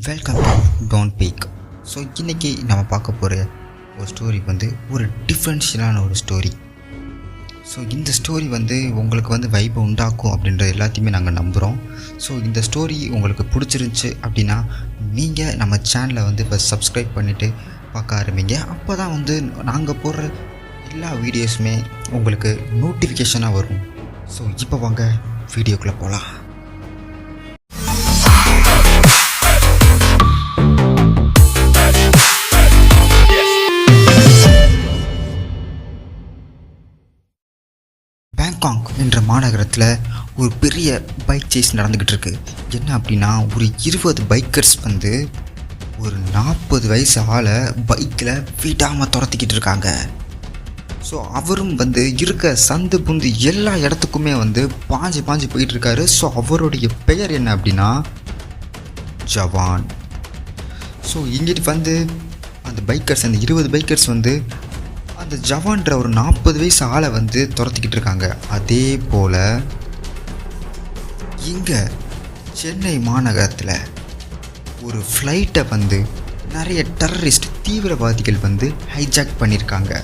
Welcome to don't peak. So இன்றைக்கி நம்ம பார்க்க போகிற ஒரு ஸ்டோரி வந்து ஒரு டிஃப்ரென்ஷியலான ஒரு ஸ்டோரி. ஸோ இந்த ஸ்டோரி வந்து உங்களுக்கு வைப்பை உண்டாக்கும் அப்படின்ற எல்லாத்தையுமே நாங்கள் நம்புகிறோம். ஸோ இந்த ஸ்டோரி உங்களுக்கு பிடிச்சிருந்துச்சி அப்படின்னா நீங்கள் நம்ம சேனலை இப்போ சப்ஸ்கிரைப் பண்ணிவிட்டு பார்க்க ஆரம்பிங்க. அப்போ தான் நாங்கள் போடுற எல்லா வீடியோஸுமே உங்களுக்கு நோட்டிஃபிகேஷனாக வரும். ஸோ இப்போ வாங்க வீடியோக்குள்ளே போகலாம். பேங்காக் என்ற மாநகரத்தில் ஒரு பெரிய பைக் சேஸ் நடந்துக்கிட்டு இருக்கு. என்ன அப்படின்னா, ஒரு 20 பைக்கர்ஸ் ஒரு 40 வயசு ஆளை பைக்கில் விடாமல் துரத்திக்கிட்டு இருக்காங்க. ஸோ அவரும் இருக்க சந்து புந்து எல்லா இடத்துக்குமே பாஞ்சு போயிட்டு இருக்காரு. ஸோ அவருடைய பெயர் என்ன அப்படின்னா ஜவான். ஸோ இங்கிட்டு அந்த பைக்கர்ஸ், அந்த 20 பைக்கர்ஸ் அந்த ஜவான்ற ஒரு 40 வயசு ஆளை துரத்திக்கிட்டு இருக்காங்க. அதே போல் இங்கே சென்னை மாநகரத்தில் ஒரு ஃப்ளைட்டை நிறைய டெரரிஸ்ட் தீவிரவாதிகள் ஹைஜாக் பண்ணியிருக்காங்க.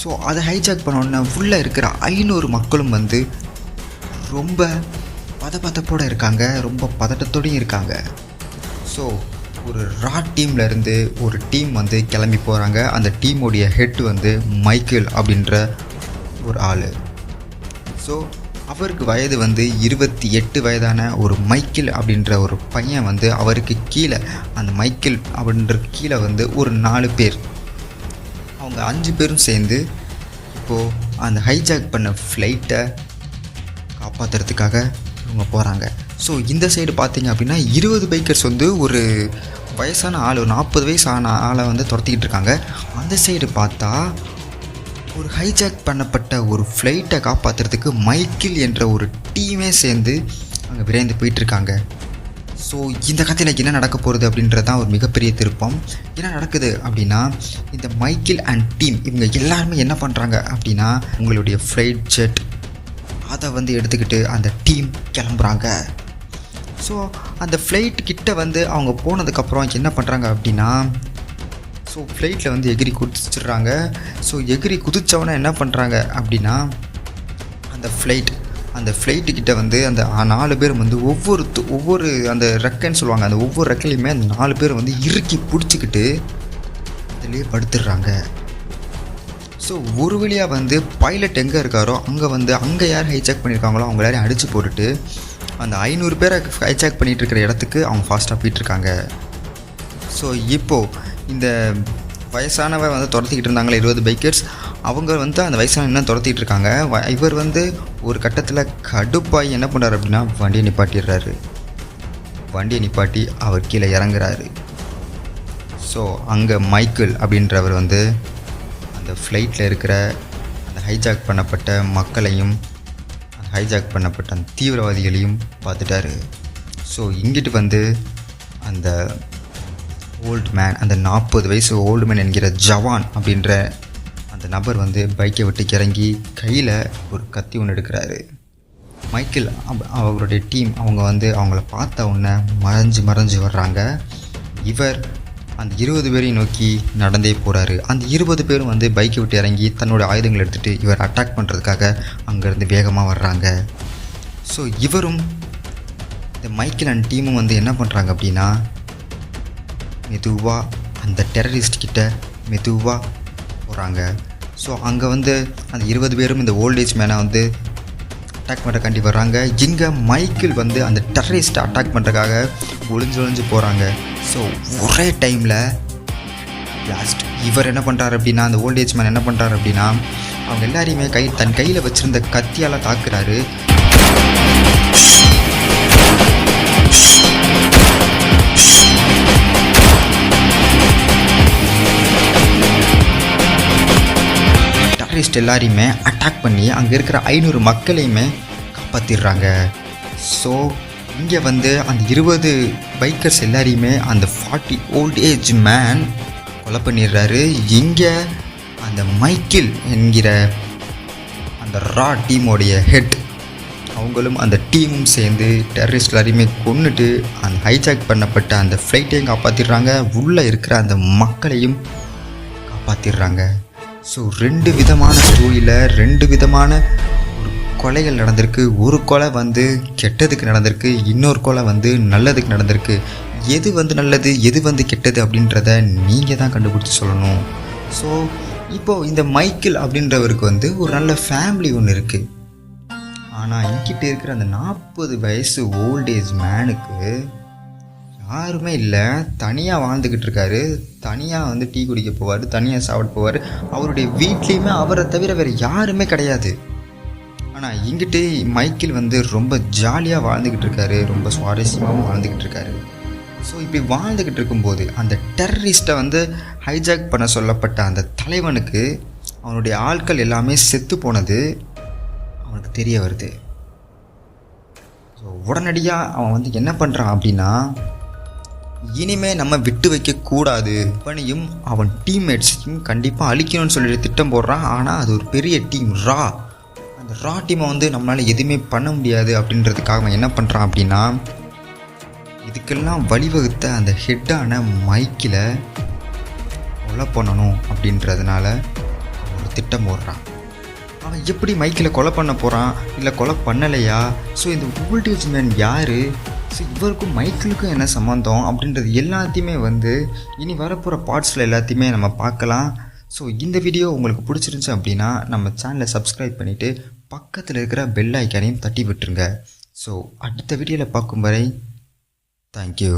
ஸோ அதை ஹைஜாக் பண்ணோன்னே உள்ளே இருக்கிற 500 மக்களும் ரொம்ப பதப்பதப்போடு இருக்காங்க, ரொம்ப பதட்டத்தோடையும் இருக்காங்க. ஸோ ஒரு டீம்லேருந்து ஒரு டீம் கிளம்பி போகிறாங்க. அந்த டீமுடைய ஹெட் மைக்கேல் அப்படின்ற ஒரு ஆள். ஸோ அவருக்கு வயது 28 வயதான ஒரு மைக்கேல் அப்படின்ற ஒரு பையன் அவருக்கு கீழே, அந்த மைக்கேல் அப்படின்ற கீழே ஒரு 4 பேர், அவங்க 5 பேரும் சேர்ந்து இப்போது அந்த ஹைஜாக் பண்ண ஃப்ளைட்டை காப்பாற்றுறதுக்காக இவங்க போகிறாங்க. ஸோ இந்த சைடு பார்த்தீங்க அப்படின்னா 20 பைக்கர்ஸ் ஒரு வயசான ஆள், ஒரு 40 வயசு ஆன ஆளை துரத்திக்கிட்டு இருக்காங்க. அந்த சைடு பார்த்தா ஒரு ஹைஜாக் பண்ணப்பட்ட ஒரு ஃப்ளைட்டை காப்பாற்றுறதுக்கு மைக்கேல் என்ற ஒரு டீமே சேர்ந்து அங்கே விரைந்து போயிட்டுருக்காங்க. ஸோ இந்த கதையில் என்ன நடக்க போகிறது அப்படின்றதான் ஒரு மிகப்பெரிய திருப்பம். என்ன நடக்குது அப்படின்னா, இந்த மைக்கேல் அண்ட் டீம் இவங்க எல்லாருமே என்ன பண்ணுறாங்க அப்படின்னா, உங்களுடைய ஃப்ளைட் ஜெட் அதை எடுத்துக்கிட்டு அந்த டீம் கிளம்புறாங்க. ஸோ அந்த ஃப்ளைட் கிட்ட அவங்க போனதுக்கப்புறம் என்ன பண்ணுறாங்க அப்படின்னா, ஸோ ஃப்ளைட்டில் எகிரி குதிச்சிடுறாங்க. ஸோ எகிரி குதித்தவொன்னே என்ன பண்ணுறாங்க அப்படின்னா, அந்த ஃப்ளைட்டுக்கிட்ட அந்த 4 பேர் ஒவ்வொரு அந்த ரெக்கைன்னு சொல்லுவாங்க, அந்த ஒவ்வொரு ரெக்கையிலையுமே அந்த 4 பேர் இறுக்கி பிடிச்சிக்கிட்டு அதிலே படுத்துடுறாங்க. ஸோ ஒரு வழியாக பைலட் எங்கே இருக்காரோ அங்கே யார் ஹைஜாக் பண்ணியிருக்காங்களோ அவங்க எல்லாரையும் அடித்து போட்டுட்டு அந்த 500 பேரை ஹைஜாக் பண்ணிகிட்டு இருக்கிற இடத்துக்கு அவங்க ஃபாஸ்ட்டாக போயிட்டுருக்காங்க. ஸோ இப்போது இந்த வயசானவ துரத்திக்கிட்டு இருந்தாங்களே 20 பைக்கர்ஸ், அவங்க அந்த வயசான இன்னும் துரத்திட்டு இருக்காங்க. இவர் ஒரு கட்டத்தில் கடுப்பாகி என்ன பண்ணுறாரு அப்படின்னா, வண்டியை நிப்பாட்டிடுறாரு. வண்டியை நிப்பாட்டி அவர் கீழே இறங்குறாரு. ஸோ அங்கே மைக்கேல் அப்படின்றவர் அந்த ஃப்ளைட்டில் இருக்கிற அந்த ஹைஜாக் பண்ணப்பட்ட மக்களையும் ஹைஜாக் பண்ணப்பட்ட அந்த தீவிரவாதிகளையும் பார்த்துட்டாரு. ஸோ இங்கிட்டு அந்த ஓல்டு மேன், அந்த 40 வயசு ஓல்டு மேன் என்கிற ஜவான் அப்படின்ற அந்த நபர் பைக்கை விட்டு இறங்கி கையில் ஒரு கத்தி ஒன்று எடுக்கிறாரு. மைக்கேல் அவருடைய டீம் அவங்க அவங்கள பார்த்த உடனே மறைஞ்சு வர்றாங்க. இவர் அந்த 20 பேரையும் நோக்கி நடந்தே போகிறாரு. அந்த 20 பேரும் பைக்கை விட்டு இறங்கி தன்னோட ஆயுதங்கள் எடுத்துகிட்டு இவர் அட்டாக் பண்ணுறதுக்காக அங்கேருந்து வேகமாக வர்றாங்க. ஸோ இவரும் இந்த மைக்கேல் அண்ட் டீமும் என்ன பண்ணுறாங்க அப்படின்னா, மெதுவாக அந்த டெரரிஸ்ட் கிட்ட மெதுவாக போகிறாங்க. ஸோ அங்கே அந்த 20 பேரும் இந்த ஓல்டேஜ் மேனை அட்டாக் பண்ணுறக்காண்டி வர்றாங்க. இங்கே மைக்கேல் அந்த டெரரிஸ்ட்டை அட்டாக் பண்ணுறதுக்காக ஒளிஞ்சு போகிறாங்க. ஸோ ஒரே டைமில் லாஸ்ட் இவர் என்ன பண்ணுறாரு அப்படின்னா, அந்த ஓல்டேஜ் மேன் என்ன பண்ணுறாரு அப்படின்னா, அவங்க எல்லாரையுமே தன் கையில் வச்சுருந்த கத்தியால் தாக்குறாரு. டெரரிஸ்ட் எல்லாரையுமே அட்டாக் பண்ணி அங்கே இருக்கிற 500 மக்களையுமே காப்பாற்றிடுறாங்க. ஸோ இங்கே அந்த 20 பைக்கர்ஸ் எல்லாரையுமே அந்த 40 ஓல்ட் ஏஜ் மேன் கொலை பண்ணிடுறாரு. இங்கே அந்த மைக்கேல் என்கிற அந்த டீமோடைய ஹெட் அவங்களும் அந்த டீமும் சேர்ந்து டெரரிஸ்ட் எல்லாரையுமே கொன்னுட்டு அந்த ஹைஜாக் பண்ணப்பட்ட அந்த ஃப்ளைட்டையும் காப்பாற்றிடுறாங்க, உள்ளே இருக்கிற அந்த மக்களையும் காப்பாற்றிடுறாங்க. ஸோ 2 விதமான ஸ்டோரியில் 2 விதமான ஒரு கொலைகள் நடந்திருக்கு. ஒரு கொலை வந்து கெட்டதுக்கு நடந்திருக்கு, இன்னொரு கொலை வந்து நல்லதுக்கு நடந்திருக்கு. எது வந்து நல்லது எது வந்து கெட்டது அப்படின்றத நீங்கள் தான் கண்டுபிடிச்சி சொல்லணும். ஸோ இப்போது இந்த மைக்கேல் அப்படின்றவருக்கு வந்து ஒரு நல்ல ஃபேமிலி ஒன்று இருக்குது. ஆனால் என்கிட்ட இருக்கிற அந்த 40 வயசு ஓல்டேஜ் மேனுக்கு யாருமே இல்லை, தனியாக வாழ்ந்துக்கிட்டு இருக்காரு. தனியாக வந்து டீ குடிக்க போவார், தனியாக சாப்பிட போவார். அவருடைய வீட்லேயுமே அவரை தவிர வேறு யாருமே கிடையாது. ஆனால் இங்கிட்டு மைக்கேல் வந்து ரொம்ப ஜாலியாக வாழ்ந்துக்கிட்டு இருக்காரு, ரொம்ப சுவாரஸ்யமாகவும் வாழ்ந்துக்கிட்டு இருக்காரு. ஸோ இப்படி வாழ்ந்துக்கிட்டு இருக்கும்போது அந்த டெரரிஸ்ட்டை வந்து ஹைஜாக் பண்ண சொல்லப்பட்ட அந்த தலைவனுக்கு அவனுடைய ஆட்கள் எல்லாமே செத்து போனது அவனுக்கு தெரிய வருது. ஸோ உடனடியாக அவன் வந்து என்ன பண்ணுறான் அப்படின்னா, இனிமே நம்ம விட்டு வைக்கக்கூடாது, அவனையும் அவன் டீம்மேட்ஸையும் கண்டிப்பாக அழிக்கணும்னு சொல்லிட்டு திட்டம் போடுறான். ஆனால் அது ஒரு பெரிய டீம், அந்த ரா டீமை வந்து நம்மளால் எதுவுமே பண்ண முடியாது அப்படின்றதுக்காக அவன் என்ன பண்ணுறான் அப்படின்னா, இதுக்கெல்லாம் வழிவகுத்த அந்த ஹெட்டான மைக்கில் கொலை பண்ணணும் அப்படின்றதுனால ஒரு திட்டம் போடுறான். அவன் எப்படி மைக்கில் கொலை பண்ண போகிறான், இல்லை கொலை பண்ணலையா, ஸோ இந்த ஓல்டேஜ் மேன் யார், ஸோ இவருக்கும் மைக்கிளுக்கும் என்ன சம்மந்தம் அப்படின்றது எல்லாத்தையுமே வந்து இனி வரப்போகிற பார்ட்ஸில் எல்லாத்தையுமே நம்ம பார்க்கலாம். ஸோ இந்த வீடியோ உங்களுக்கு பிடிச்சிருந்துச்சு அப்படின்னா நம்ம சேனலை சப்ஸ்கிரைப் பண்ணிவிட்டு பக்கத்தில் இருக்கிற பெல் ஐக்கானையும் தட்டி விட்டுருங்க. ஸோ அடுத்த வீடியோவில் பார்க்கும் வரை தேங்க்யூ.